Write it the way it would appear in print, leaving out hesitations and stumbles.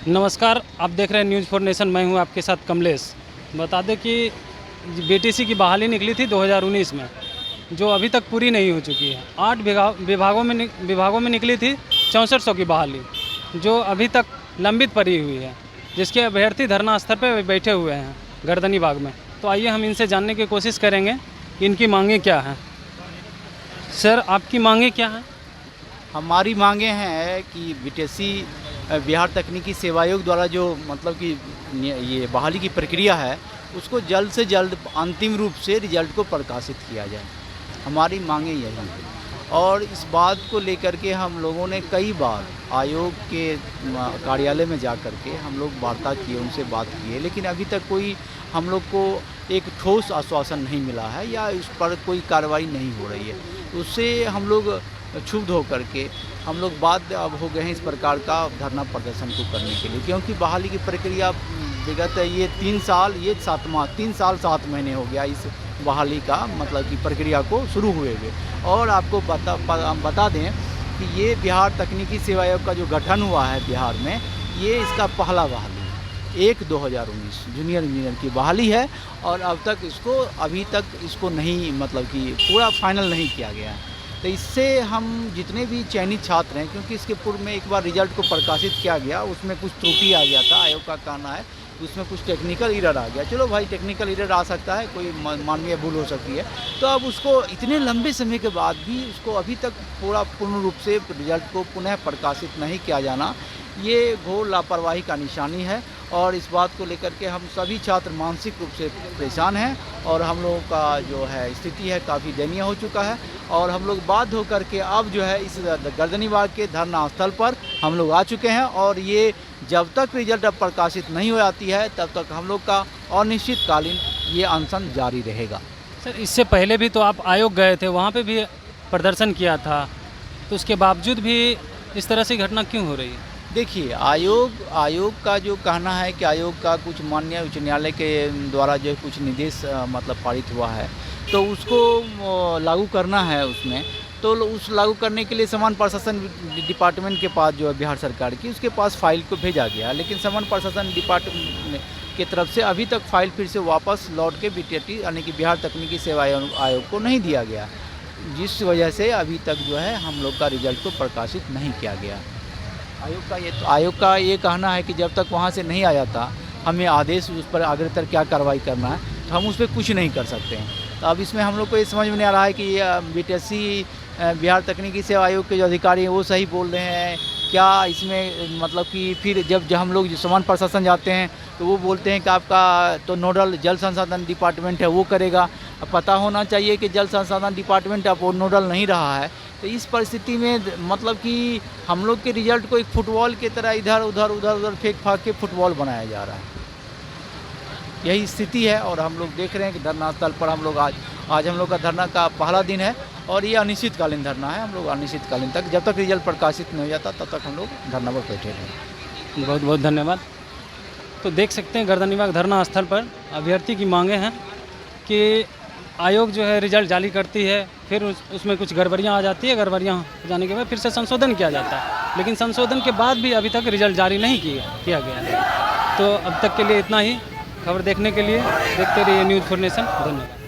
नमस्कार, आप देख रहे हैं न्यूज़ फॉर नेशन। मैं हूं आपके साथ कमलेश। बता दें कि बीटीसी की बहाली निकली थी 2019 में, जो अभी तक पूरी नहीं हो चुकी है। 8 विभागों में निकली थी 6400 की बहाली, जो अभी तक लंबित पड़ी हुई है, जिसके अभ्यर्थी धरना स्थल पर बैठे हुए हैं गर्दनी बाग में। तो आइए हम इनसे जानने की कोशिश करेंगे कि इनकी मांगें क्या हैं। सर, आपकी मांगें क्या हैं? हमारी मांगे हैं कि बीटीसी बिहार तकनीकी सेवा आयोग द्वारा जो मतलब कि ये बहाली की प्रक्रिया है, उसको जल्द से जल्द अंतिम रूप से रिजल्ट को प्रकाशित किया जाए। हमारी मांगे यही है। और इस बात को लेकर के हम लोगों ने कई बार आयोग के कार्यालय में जा कर के हम लोग वार्ता किए, उनसे बात की है, लेकिन अभी तक कोई हम लोग को एक ठोस आश्वासन नहीं मिला है या उस पर कोई कार्रवाई नहीं हो रही है। उससे हम लोग क्षुब्ध होकर के हम लोग बाध्य अब हो गए हैं इस प्रकार का धरना प्रदर्शन को करने के लिए, क्योंकि बहाली की प्रक्रिया विगत ये 3 साल 7 महीने हो गया इस बहाली का मतलब कि प्रक्रिया को शुरू हुए हुए। और आपको बता दें कि ये बिहार तकनीकी सेवा आयोग का जो गठन हुआ है बिहार में, ये इसका पहला बहाली 2019 जूनियर इंजीनियर की बहाली है। और अभी तक इसको नहीं मतलब कि पूरा फाइनल नहीं किया गया है। तो इससे हम जितने भी चयनित छात्र हैं, क्योंकि इसके पूर्व में एक बार रिजल्ट को प्रकाशित किया गया, उसमें कुछ त्रुटि आ गया था, आयोग का कहना है उसमें कुछ टेक्निकल एरर आ गया। चलो भाई, टेक्निकल एरर आ सकता है, कोई मानवीय भूल हो सकती है। तो अब उसको इतने लंबे समय के बाद भी उसको अभी तक पूर्ण रूप से रिजल्ट को पुनः प्रकाशित नहीं किया जाना, ये घोर लापरवाही का निशानी है। और इस बात को लेकर के हम सभी छात्र मानसिक रूप से परेशान हैं और हम लोगों का जो है स्थिति है काफ़ी दयनीय हो चुका है। और हम लोग बाध्य होकर के अब जो है इस गर्दनी बाग के धरना स्थल पर हम लोग आ चुके हैं। और ये जब तक रिजल्ट अब प्रकाशित नहीं हो जाती है, तब तक हम लोग का अनिश्चितकालीन ये अनशन जारी रहेगा। सर, इससे पहले भी तो आप आयोग गए थे, वहाँ पे भी प्रदर्शन किया था, तो उसके बावजूद भी इस तरह से घटना क्यों हो रही है? देखिए, आयोग का जो कहना है कि आयोग का कुछ माननीय उच्च न्यायालय के द्वारा जो कुछ निर्देश मतलब पारित हुआ है, तो उसको लागू करना है उसमें। तो उस लागू करने के लिए सामान्य प्रशासन डिपार्टमेंट के पास जो है बिहार सरकार की, उसके पास फाइल को भेजा गया, लेकिन सामान्य प्रशासन डिपार्टमेंट की तरफ से अभी तक फाइल फिर से वापस लौट के बीटीटी यानी कि बिहार तकनीकी सेवा आयोग को नहीं दिया गया, जिस वजह से अभी तक जो है हम लोग का रिजल्ट को प्रकाशित नहीं किया गया। आयोग का ये कहना है कि जब तक वहाँ से नहीं आ जाता, हमें आदेश उस पर अग्रतर क्या कार्रवाई करना है, तो हम उस पर कुछ नहीं कर सकते हैं। तो अब इसमें हम लोग को ये समझ में नहीं आ रहा है कि बीटीसी बिहार तकनीकी सेवा आयोग के जो अधिकारी हैं वो सही बोल रहे हैं क्या इसमें, मतलब कि फिर जब हम लोग सामान्य प्रशासन जाते हैं तो वो बोलते हैं कि आपका तो नोडल जल संसाधन डिपार्टमेंट है, वो करेगा। अब पता होना चाहिए कि जल संसाधन डिपार्टमेंट अब वो नोडल नहीं रहा है। तो इस परिस्थिति में मतलब कि हम लोग के रिजल्ट को एक फुटबॉल की तरह इधर उधर फेंक फाँक के फुटबॉल बनाया जा रहा है। यही स्थिति है। और हम लोग देख रहे हैं कि धरना स्थल पर हम लोग आज हम लोग का धरना का पहला दिन है और ये अनिश्चितकालीन धरना है। हम लोग अनिश्चितकालीन तक, जब तक रिजल्ट प्रकाशित नहीं हो जाता, तब तक हम लोग धरना पर बैठे रहेंगे। बहुत बहुत धन्यवाद। तो देख सकते हैं गर्दनी बाग धरना स्थल पर अभ्यर्थी की मांगे हैं कि आयोग जो है रिजल्ट जारी करती है, फिर उसमें कुछ गड़बड़ियाँ आ जाती है, गड़बड़ियाँ हो जाने के बाद फिर से संशोधन किया जाता है, लेकिन संशोधन के बाद भी अभी तक रिजल्ट जारी नहीं किया गया है। तो अब तक के लिए इतना ही। खबर देखने के लिए देखते रहिए न्यूज़ फॉर नेशन। धन्यवाद।